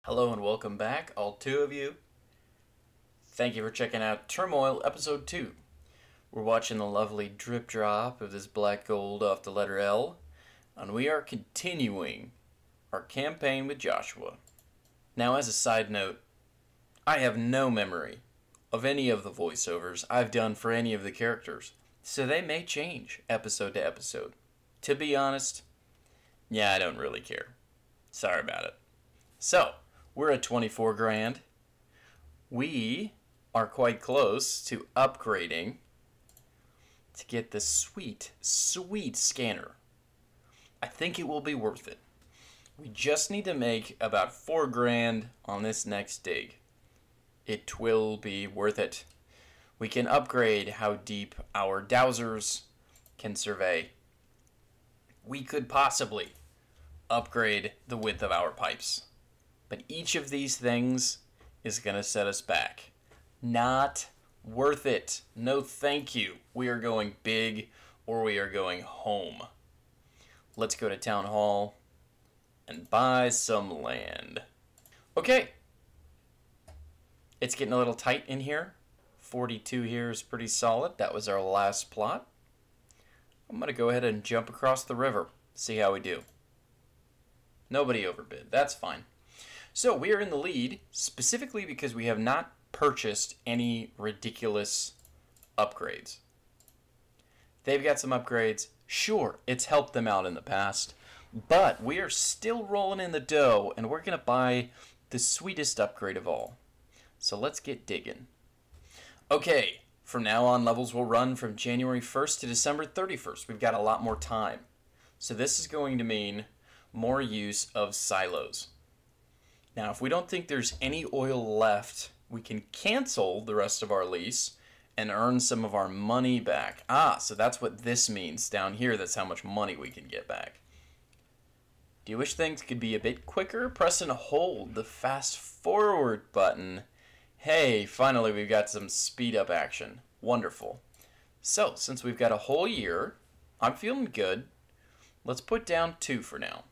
Hello and welcome back, all two of you. Thank you for checking out Turmoil Episode 2. We're watching the lovely drip drop of this black gold off the letter L, and we are continuing our campaign with Joshua. Now, as a side note, I have no memory of any of the voiceovers I've done for any of the characters, so they may change episode to episode. To be honest, yeah, I don't really care. Sorry about it. So, we're at 24 grand. We are quite close to upgrading to get the sweet, sweet scanner. I think it will be worth it. We just need to make about 4 grand on this next dig. It will be worth it. We can upgrade how deep our dowsers can survey. We could possibly upgrade the width of our pipes. But each of these things is going to set us back. Not worth it. No thank you. We are going big or we are going home. Let's go to Town Hall and buy some land. Okay. It's getting a little tight in here. 42 here is pretty solid. That was our last plot. I'm going to go ahead and jump across the river. See how we do. Nobody overbid. That's fine. So we are in the lead, specifically because we have not purchased any ridiculous upgrades. They've got some upgrades. Sure, it's helped them out in the past, but we are still rolling in the dough, and we're going to buy the sweetest upgrade of all. So let's get digging. Okay, from now on, levels will run from January 1st to December 31st. We've got a lot more time. So this is going to mean more use of silos. Now, if we don't think there's any oil left, we can cancel the rest of our lease and earn some of our money back. So that's what this means down here. That's how much money we can get back. Do you wish things could be a bit quicker? Press and hold the fast forward button. Hey, finally we've got some speed up action. Wonderful. So, since we've got a whole year, I'm feeling good. Let's put down 2 for now.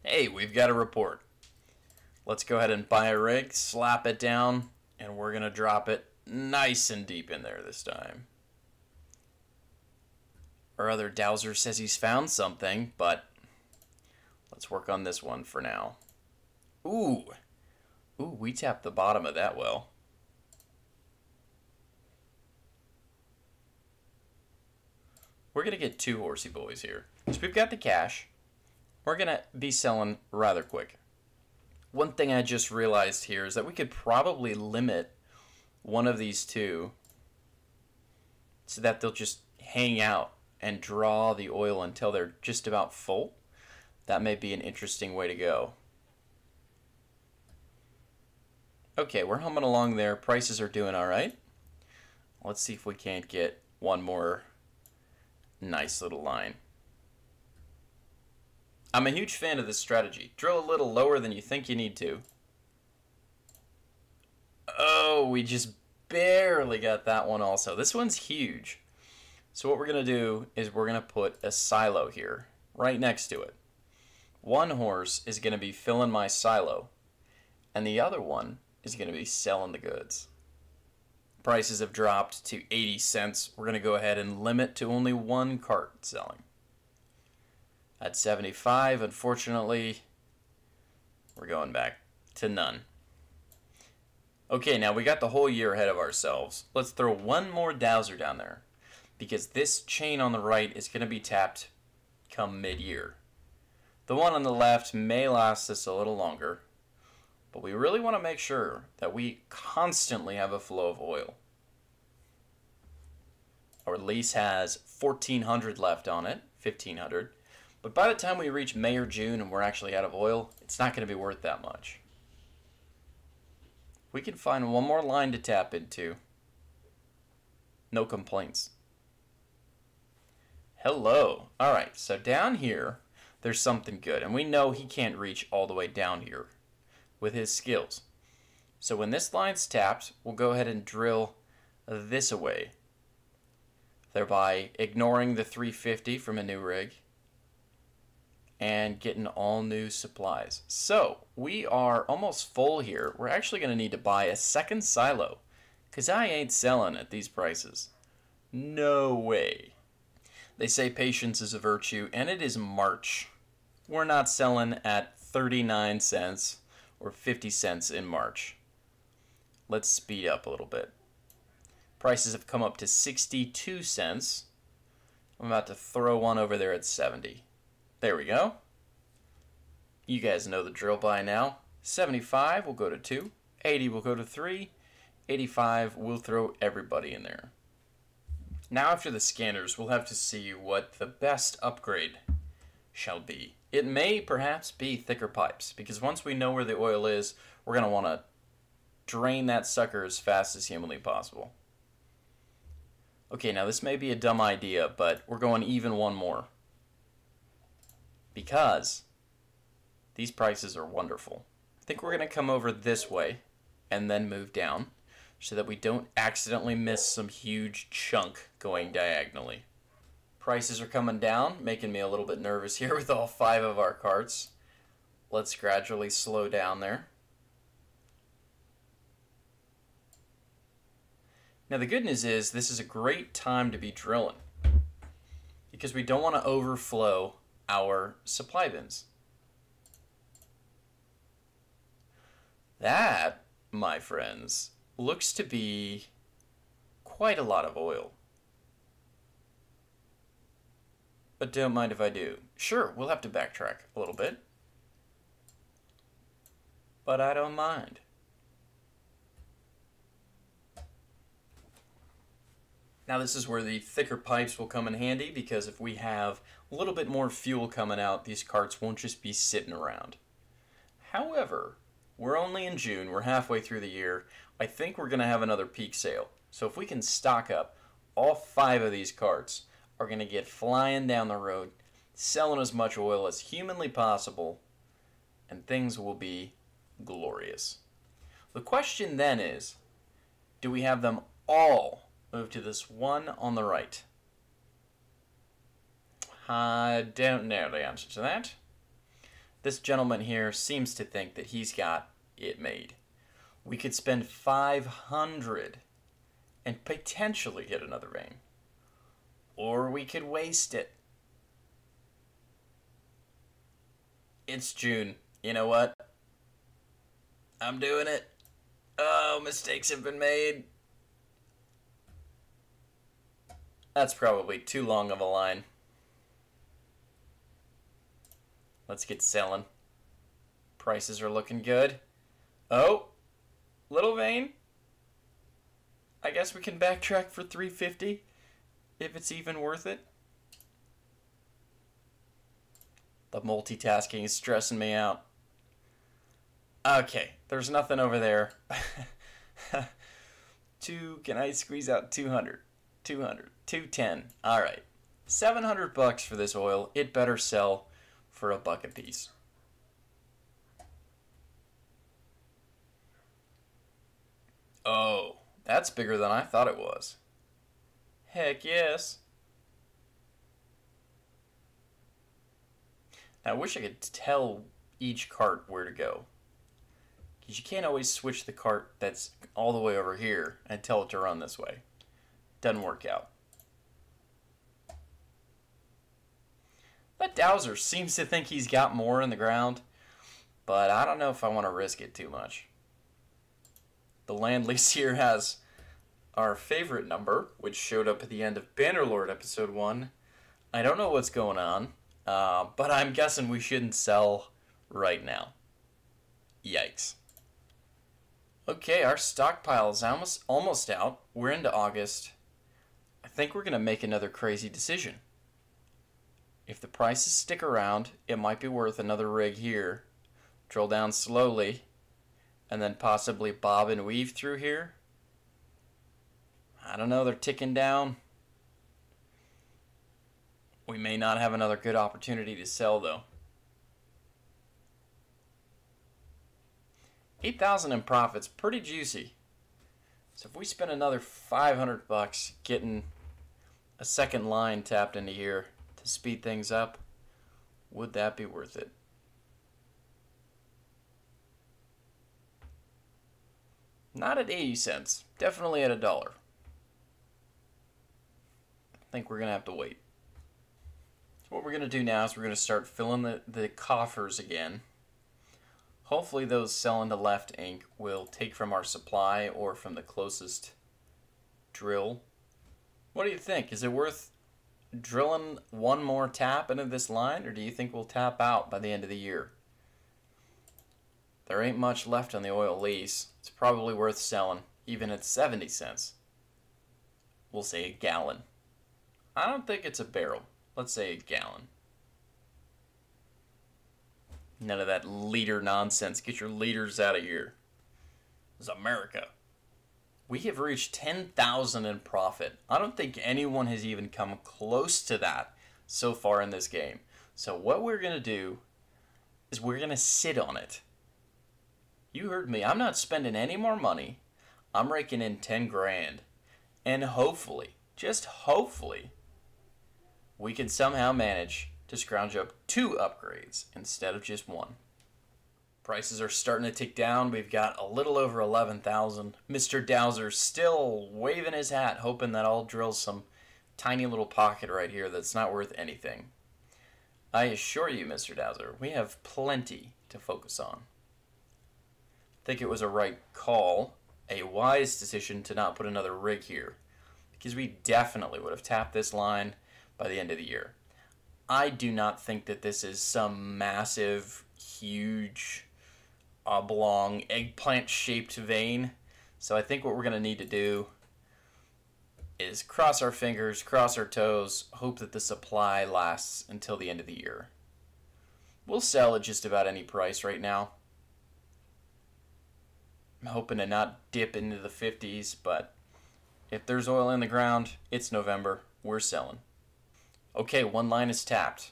Hey, we've got a report. Let's go ahead and buy a rig, slap it down, and we're going to drop it nice and deep in there this time. Our other dowser says he's found something, but let's work on this one for now. Ooh, we tapped the bottom of that well. We're going to get 2 horsey boys here. So we've got the cash. We're going to be selling rather quick. One thing I just realized here is that we could probably limit one of these 2 so that they'll just hang out and draw the oil until they're just about full. That may be an interesting way to go. Okay, we're humming along there. Prices are doing all right. Let's see if we can't get one more nice little line. I'm a huge fan of this strategy. Drill a little lower than you think you need to. Oh, we just barely got that one also. This one's huge. So what we're going to do is we're going to put a silo here, right next to it. One horse is going to be filling my silo, and the other one is going to be selling the goods. Prices have dropped to 80 cents. We're going to go ahead and limit to only 1 cart selling. At 75, unfortunately, we're going back to none. Okay, now we got the whole year ahead of ourselves. Let's throw one more dowser down there, because this chain on the right is going to be tapped come mid-year. The one on the left may last us a little longer, but we really want to make sure that we constantly have a flow of oil. Our lease has 1,400 left on it, 1,500. But by the time we reach May or June and we're actually out of oil, it's not going to be worth that much. We can find one more line to tap into. No complaints. Hello. Alright, so down here, there's something good. And we know he can't reach all the way down here with his skills. So when this line's tapped, we'll go ahead and drill this away, thereby ignoring the 350 from a new rig. and getting all new supplies. So we are almost full here. We're actually going to need to buy a second silo because I ain't selling at these prices. No way. They say patience is a virtue, and it is March. We're not selling at 39 cents or 50 cents in March. Let's speed up a little bit. Prices have come up to 62 cents. I'm about to throw one over there at 70. There we go. You guys know the drill by now. 75 will go to 2. 80 will go to 3. 85 will throw everybody in there. Now after the scanners, we'll have to see what the best upgrade shall be. It may perhaps be thicker pipes, because once we know where the oil is, we're going to want to drain that sucker as fast as humanly possible. Okay, now this may be a dumb idea, but we're going even one more. Because these prices are wonderful. I think we're going to come over this way and then move down so that we don't accidentally miss some huge chunk going diagonally. Prices are coming down, making me a little bit nervous here with all 5 of our carts. Let's gradually slow down there. Now the good news is this is a great time to be drilling because we don't want to overflow our supply bins. That, my friends, looks to be quite a lot of oil. But don't mind if I do. Sure, we'll have to backtrack a little bit. But I don't mind. Now this is where the thicker pipes will come in handy, because if we have a little bit more fuel coming out, these carts won't just be sitting around. However, we're only in June, we're halfway through the year. I think we're going to have another peak sale. So if we can stock up, all 5 of these carts are going to get flying down the road, selling as much oil as humanly possible, and things will be glorious. The question then is, do we have them all move to this one on the right? I don't know the answer to that. This gentleman here seems to think that he's got it made. We could spend 500 and potentially get another vein. Or we could waste it. It's June. You know what? I'm doing it. Oh, mistakes have been made. That's probably too long of a line. Let's get selling. Prices are looking good. Oh, little vein. I guess we can backtrack for 350 if it's even worth it. The multitasking is stressing me out. Okay, there's nothing over there. Can I squeeze out 200? 200, 210. All right, $700 for this oil. It better sell for $1 a piece. Oh, that's bigger than I thought it was. Heck yes. Now, I wish I could tell each cart where to go, because you can't always switch the cart that's all the way over here and tell it to run this way. Doesn't work out. That Dowser seems to think he's got more in the ground, but I don't know if I want to risk it too much. The land lease here has our favorite number, which showed up at the end of Bannerlord episode 1. I don't know what's going on, but I'm guessing we shouldn't sell right now. Yikes. Okay, our stockpile is almost out. We're into August. I think we're going to make another crazy decision. If the prices stick around, it might be worth another rig here. Drill down slowly, and then possibly bob and weave through here. I don't know, they're ticking down. We may not have another good opportunity to sell, though. 8,000 in profits, pretty juicy. So if we spend another $500 getting a second line tapped into here to speed things up, Would that be worth it? Not at 80 cents. Definitely at $1. I think we're going to have to wait. So what we're going to do now is we're going to start filling the coffers again. Hopefully those selling to left ink will take from our supply or from the closest drill. What do you think? Is it worth drilling one more tap into this line, or do you think we'll tap out by the end of the year? There ain't much left on the oil lease. It's probably worth selling, even at 70 cents. We'll say a gallon. I don't think it's a barrel. Let's say a gallon. None of that liter nonsense. Get your liters out of here. This is America. We have reached 10,000 in profit. I don't think anyone has even come close to that so far in this game. So what we're going to do is we're going to sit on it. You heard me. I'm not spending any more money. I'm raking in 10 grand. And hopefully, just hopefully, we can somehow manage to scrounge up 2 upgrades instead of just 1. Prices are starting to tick down. We've got a little over 11,000. Mr. Dowser's still waving his hat, hoping that I'll drill some tiny little pocket right here that's not worth anything. I assure you, Mr. Dowser, we have plenty to focus on. I think it was a right call, a wise decision to not put another rig here, because we definitely would have tapped this line by the end of the year. I do not think that this is some massive, huge, oblong, eggplant-shaped vein. So I think what we're going to need to do is cross our fingers, cross our toes, hope that the supply lasts until the end of the year. We'll sell at just about any price right now. I'm hoping to not dip into the 50s, but if there's oil in the ground, it's November, we're selling. Okay, 1 line is tapped.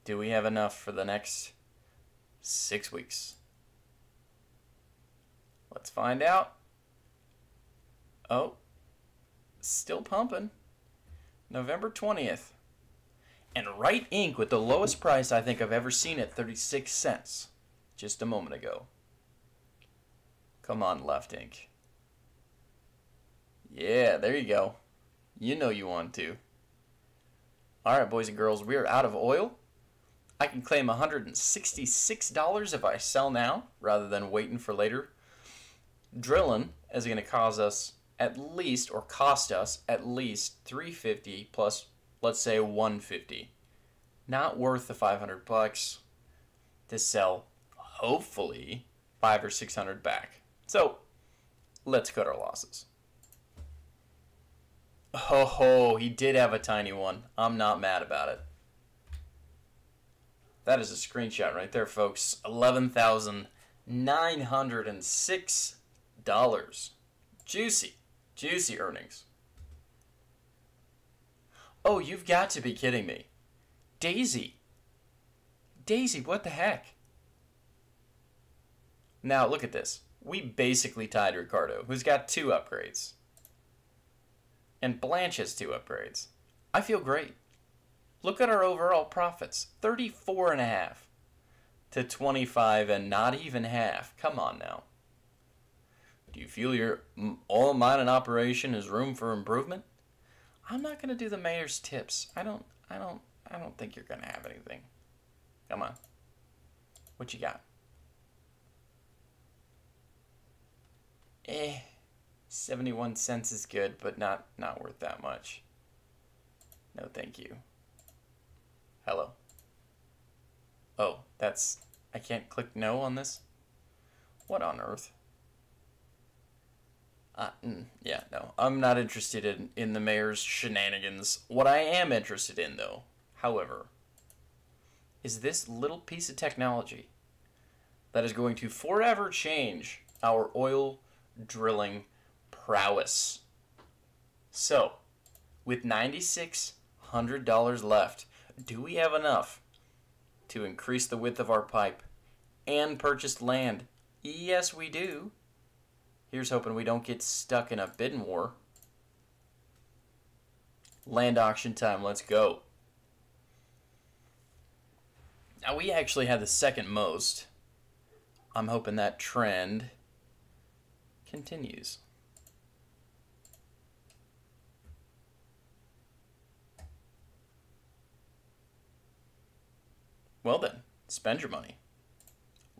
Do we have enough for the next 6 weeks? Let's find out. Oh, still pumping. November 20th. And right ink with the lowest price I think I've ever seen at 36 cents just a moment ago. Come on, left ink. Yeah, there you go. You know you want to. Alright, boys and girls, we are out of oil. I can claim $166 if I sell now, rather than waiting for later. Drilling is going to cause us at least, or cost us at least $350 plus, let's say, $150. Not worth the $500 to sell, hopefully, $500 or $600 back. So, let's cut our losses. Oh, he did have a tiny one. I'm not mad about it. That is a screenshot right there, folks. $11,906. Juicy, juicy earnings. Oh, you've got to be kidding me. Daisy. Daisy, what the heck? Now, look at this. We basically tied Ricardo, who's got 2 upgrades. And Blanche has 2 upgrades. I feel great. Look at our overall profits. 34.5 to 25 and not even half. Come on now. Do you feel your oil mining operation has room for improvement? I'm not going to do the mayor's tips. I don't think you're going to have anything. Come on. What you got? 71 cents is good, but not worth that much. No, thank you. Hello. Oh, I can't click no on this? What on earth? Yeah, no. I'm not interested in the mayor's shenanigans. What I am interested in, though, however, is this little piece of technology that is going to forever change our oil drilling prowess. So, with $9,600 left, do we have enough to increase the width of our pipe and purchase land? Yes, we do. Here's hoping we don't get stuck in a bidding war. Land auction time, let's go. Now we actually had the second most. I'm hoping that trend continues. Well then, spend your money.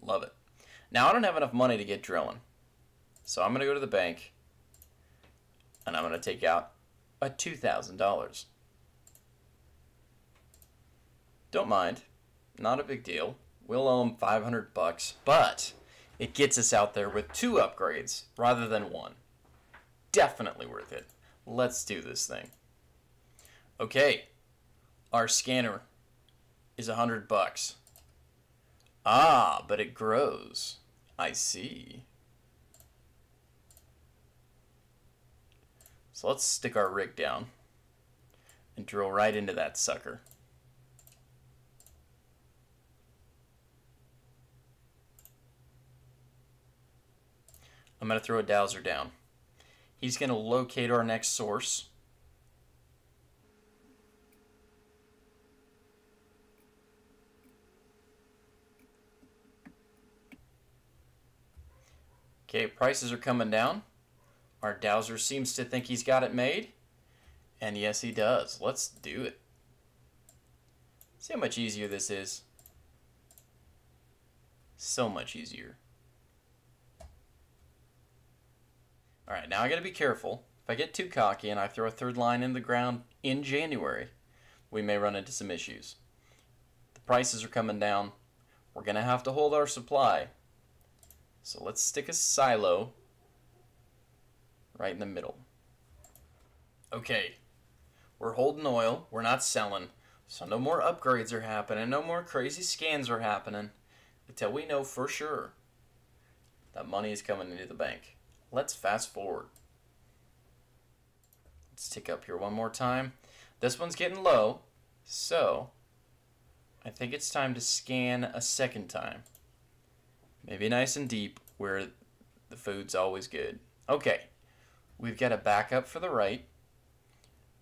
Love it. Now I don't have enough money to get drilling. So I'm going to go to the bank and I'm going to take out a $2,000. Don't mind. Not a big deal. We'll owe him 500 bucks, but it gets us out there with 2 upgrades rather than 1. Definitely worth it. Let's do this thing. Okay. Our scanner is 100 bucks. Ah, but it grows. I see. So let's stick our rig down and drill right into that sucker. I'm going to throw a dowser down. He's going to locate our next source. Okay, prices are coming down. Our dowser seems to think he's got it made. And yes, he does. Let's do it. See how much easier this is? So much easier. Alright, now I gotta be careful. If I get too cocky and I throw a third line in the ground in January, we may run into some issues. The prices are coming down. We're gonna have to hold our supply. So let's stick a silo right in the middle. Okay, we're holding oil, we're not selling, so no more upgrades are happening, no more crazy scans are happening, until we know for sure that money is coming into the bank. Let's fast forward. Let's tick up here one more time. This one's getting low, so I think it's time to scan a second time. Maybe nice and deep where the food's always good. Okay, we've got a backup for the right.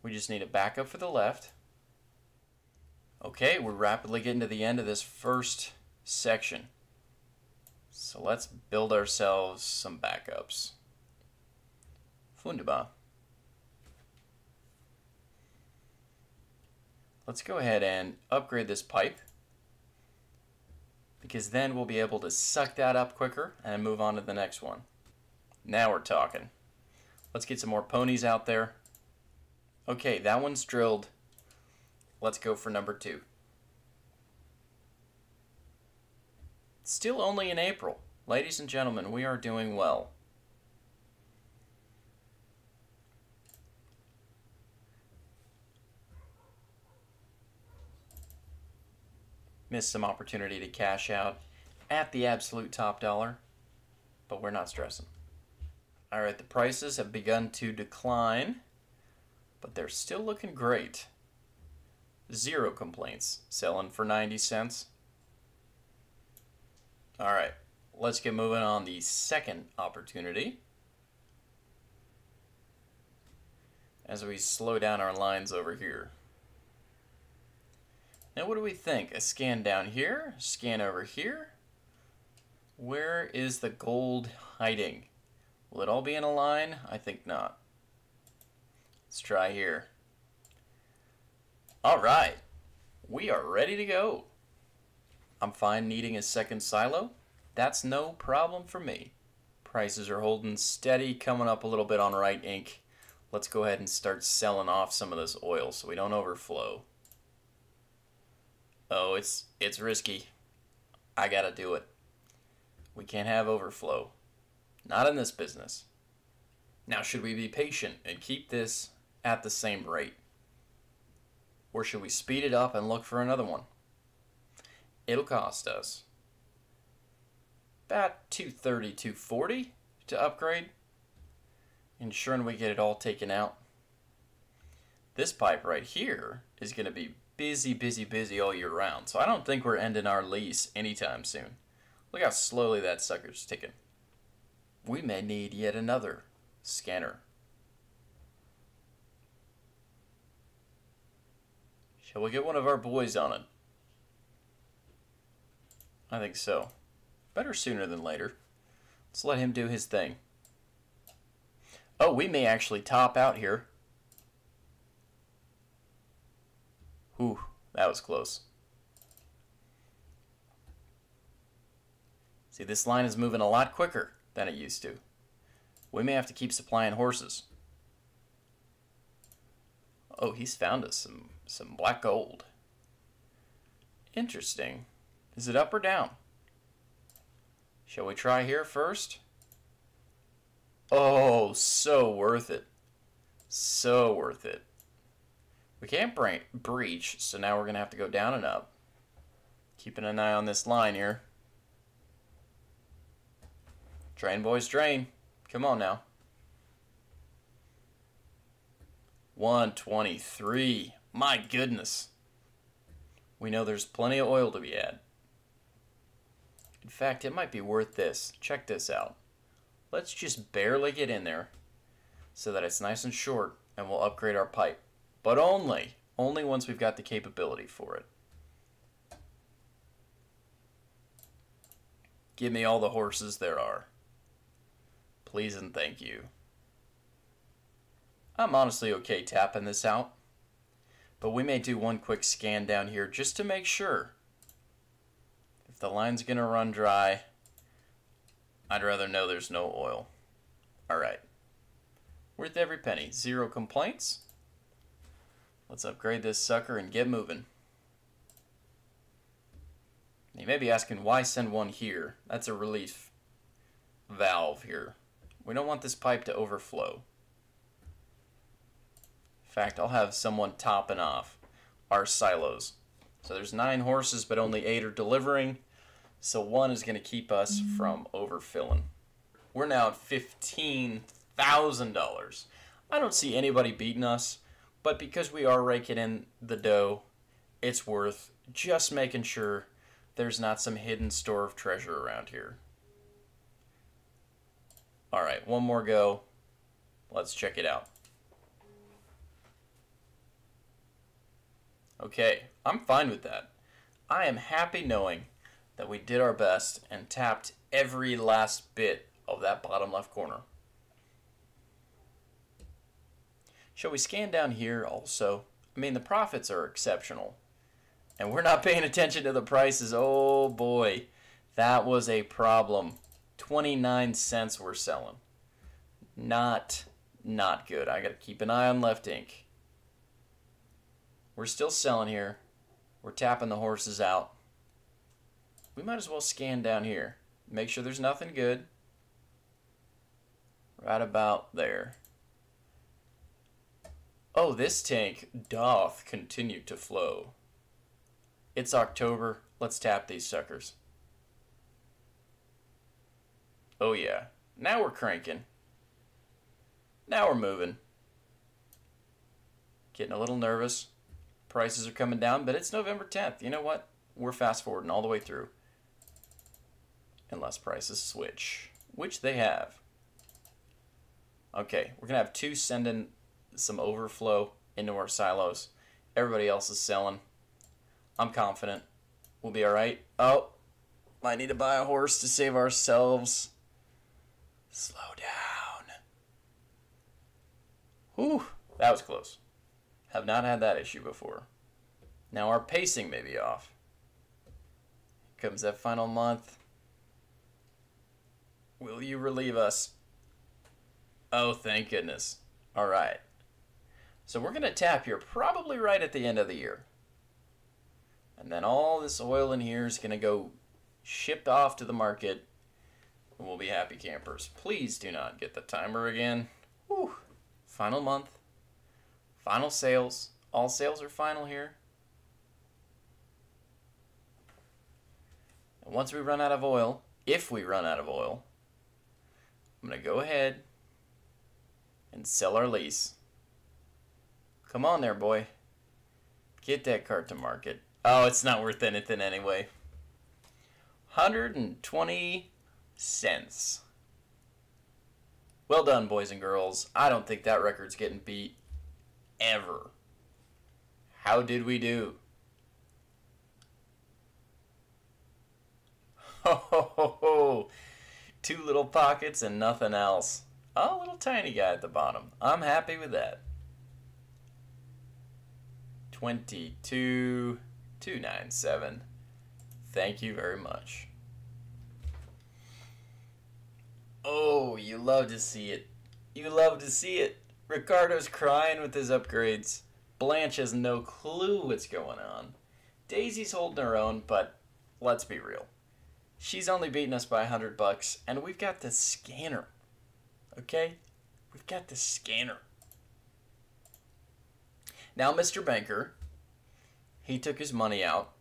We just need a backup for the left. Okay, we're rapidly getting to the end of this first section. So let's build ourselves some backups. Wunderbar. Let's go ahead and upgrade this pipe, because then we'll be able to suck that up quicker and move on to the next one. Now we're talking. Let's get some more ponies out there. Okay, that one's drilled. Let's go for number 2. It's still only in April. Ladies and gentlemen, we are doing well. Missed some opportunity to cash out at the absolute top dollar, but we're not stressing. Alright, the prices have begun to decline, but they're still looking great. 0 complaints, selling for 90 cents. Alright, let's get moving on the second opportunity as we slow down our lines over here. Now what do we think? A scan down here, scan over here. Where is the gold hiding? Will it all be in a line? I think not. Let's try here. Alright, we are ready to go. I'm fine needing a second silo. That's no problem for me. Prices are holding steady, coming up a little bit on right ink. Let's go ahead and start selling off some of this oil so we don't overflow. Oh, it's risky. I gotta do it. We can't have overflow. Not in this business. Now, should we be patient and keep this at the same rate? Or should we speed it up and look for another one? It'll cost us about $230, $240 to upgrade, ensuring we get it all taken out. This pipe right here is going to be busy, busy, busy all year round, so I don't think we're ending our lease anytime soon. Look how slowly that sucker's ticking. We may need yet another scanner. Shall we get one of our boys on it? I think so. Better sooner than later. Let's let him do his thing. Oh, we may actually top out here. Whew, that was close. See, this line is moving a lot quicker than it used to. We may have to keep supplying horses. Oh, he's found us some black gold. Interesting. Is it up or down? Shall we try here first? Oh, so worth it. So worth it. We can't breach, so now we're going to have to go down and up. Keeping an eye on this line here. Drain, boys, drain. Come on now. 123. My goodness. We know there's plenty of oil to be had. In fact, it might be worth this. Check this out. Let's just barely get in there so that it's nice and short, and we'll upgrade our pipe. But only once we've got the capability for it. Give me all the horses there are. Please and thank you. I'm honestly okay tapping this out, but we may do one quick scan down here just to make sure. If the line's going to run dry, I'd rather know there's no oil. Alright. Worth every penny. 0 complaints. Let's upgrade this sucker and get moving. You may be asking, why send one here? That's a relief valve here. We don't want this pipe to overflow. In fact, I'll have someone topping off our silos. So there's 9 horses, but only 8 are delivering. So 1 is going to keep us from overfilling. We're now at $15,000. I don't see anybody beating us, but because we are raking in the dough, it's worth just making sure there's not some hidden store of treasure around here. Alright, one more go. Let's check it out. Okay, I'm fine with that. I am happy knowing that we did our best and tapped every last bit of that bottom left corner. Shall we scan down here also? I mean, the profits are exceptional. And we're not paying attention to the prices. Oh boy, that was a problem. 29 cents we're selling. Not good. I gotta keep an eye on left ink. We're still selling here. We're tapping the horses out. We might as well scan down here. Make sure there's nothing good. Right about there. Oh, this tank doth continue to flow. It's October. Let's tap these suckers. Oh yeah. Now we're cranking. Now we're moving. Getting a little nervous. Prices are coming down, but it's November 10th. You know what? We're fast forwarding all the way through. Unless prices switch, which they have. Okay, we're going to have 2 sending some overflow into our silos. Everybody else is selling. I'm confident we'll be alright. Oh, might need to buy a horse to save ourselves. Slow down. Whew, that was close. Have not had that issue before. Now our pacing may be off. Here comes that final month. Will you relieve us? Oh, thank goodness. Alright. So we're going to tap here probably right at the end of the year. And then all this oil in here is going to go shipped off to the market. And we'll be happy campers. Please do not get the timer again. Whew. Final month. Final sales. All sales are final here. And once we run out of oil, if we run out of oil, I'm going to go ahead and sell our lease. Come on there, boy. Get that cart to market. Oh, it's not worth anything anyway. 120 cents. Well done, boys and girls. I don't think that record's getting beat ever. How did we do? Ho ho ho ho! Two little pockets and nothing else. A little tiny guy at the bottom. I'm happy with that. 22,297. Thank you very much. Oh, you love to see it. You love to see it. Ricardo's crying with his upgrades. Blanche has no clue what's going on. Daisy's holding her own, but let's be real. She's only beating us by $100, and we've got the scanner. Okay? We've got the scanner. Now, Mr. Banker, he took his money out,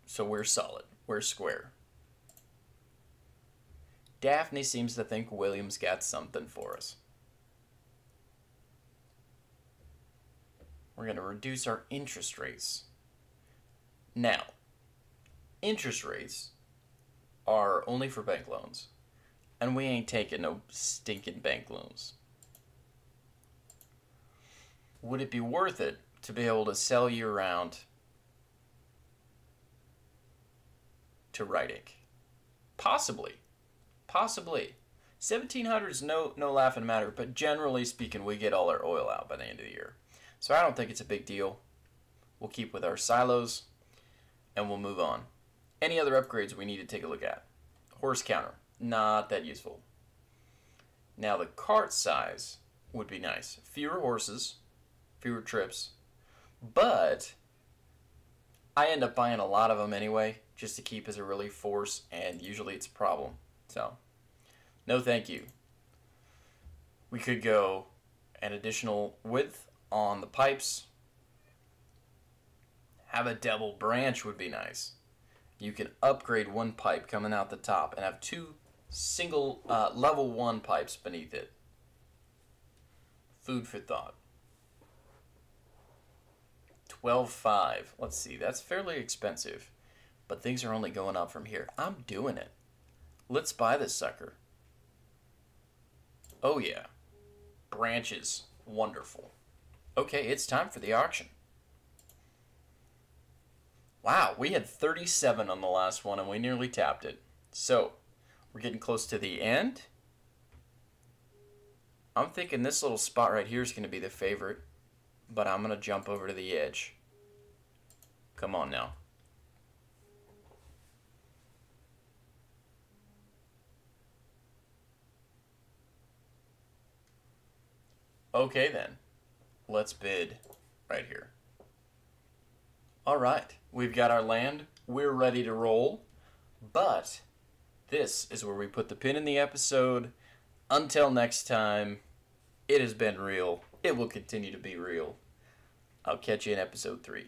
so we're solid. We're square. Daphne seems to think William's got something for us. We're going to reduce our interest rates. Now, interest rates are only for bank loans, and we ain't taking no stinking bank loans. Would it be worth it to be able to sell you around to Rydick? Possibly. Possibly. 1,700 is no laughing matter, but generally speaking, we get all our oil out by the end of the year. So I don't think it's a big deal. We'll keep with our silos, and we'll move on. Any other upgrades we need to take a look at? Horse counter. Not that useful. Now the cart size would be nice. Fewer horses, fewer trips, but I end up buying a lot of them anyway, just to keep as a relief force, and usually it's a problem. So, no thank you. We could go an additional width on the pipes. Have a double branch would be nice. You can upgrade one pipe coming out the top and have two single level 1 pipes beneath it. Food for thought. 12.5. Let's see, that's fairly expensive, but things are only going up from here. I'm doing it. Let's buy this sucker. Oh yeah. Branches. Wonderful. Okay, it's time for the auction. Wow, we had 37 on the last one and we nearly tapped it. So, we're getting close to the end. I'm thinking this little spot right here is going to be the favorite, but I'm going to jump over to the edge. Come on now. Okay then, let's bid right here. Alright, we've got our land, we're ready to roll, but this is where we put the pin in the episode. Until next time, it has been real, it will continue to be real. I'll catch you in episode 3.